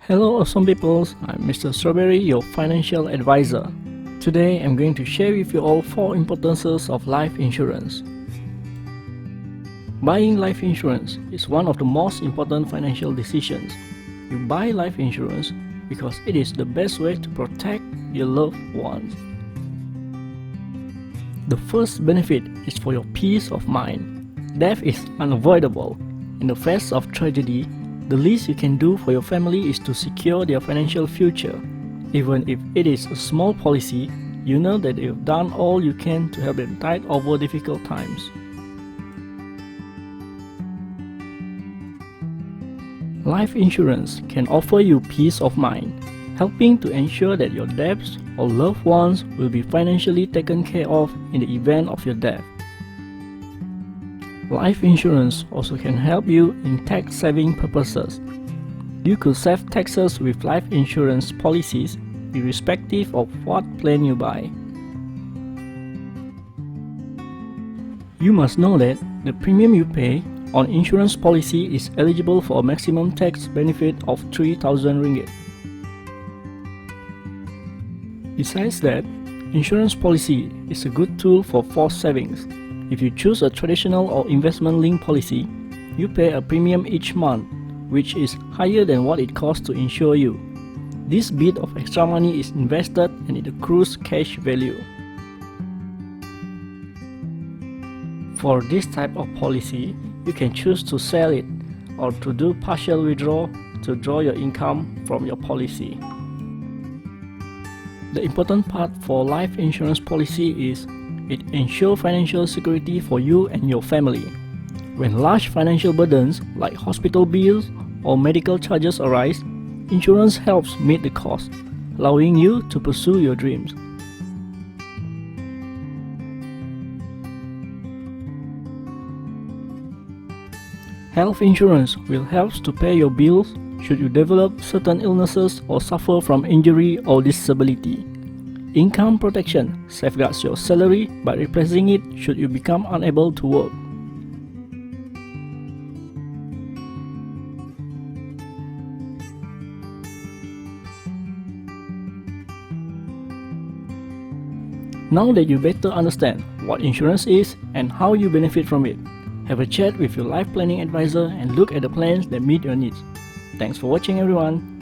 Hello awesome peoples, I'm Mr. Strawberry, your financial advisor. Today I'm going to share with you all 4 importances of life insurance. Buying life insurance is one of the most important financial decisions. You buy life insurance because it is the best way to protect your loved ones. The first benefit is for your peace of mind. Death is unavoidable. In the face of tragedy, the least you can do for your family is to secure their financial future. Even if it is a small policy, you know that you've done all you can to help them tide over difficult times. Life insurance can offer you peace of mind, helping to ensure that your debts or loved ones will be financially taken care of in the event of your death. Life insurance also can help you in tax-saving purposes. You could save taxes with life insurance policies irrespective of what plan you buy. You must know that the premium you pay on insurance policy is eligible for a maximum tax benefit of 3,000 ringgit. Besides that, insurance policy is a good tool for forced savings. If you choose a traditional or investment-linked policy, you pay a premium each month, which is higher than what it costs to insure you. This bit of extra money is invested and it accrues cash value. For this type of policy, you can choose to sell it or to do partial withdrawal to draw your income from your policy. The important part for life insurance policy is it ensures financial security for you and your family. When large financial burdens like hospital bills or medical charges arise, insurance helps meet the cost, allowing you to pursue your dreams. Health insurance will help to pay your bills should you develop certain illnesses or suffer from injury or disability. Income protection safeguards your salary by replacing it should you become unable to work. Now that you better understand what insurance is and how you benefit from it, have a chat with your life planning advisor and look at the plans that meet your needs. Thanks for watching everyone.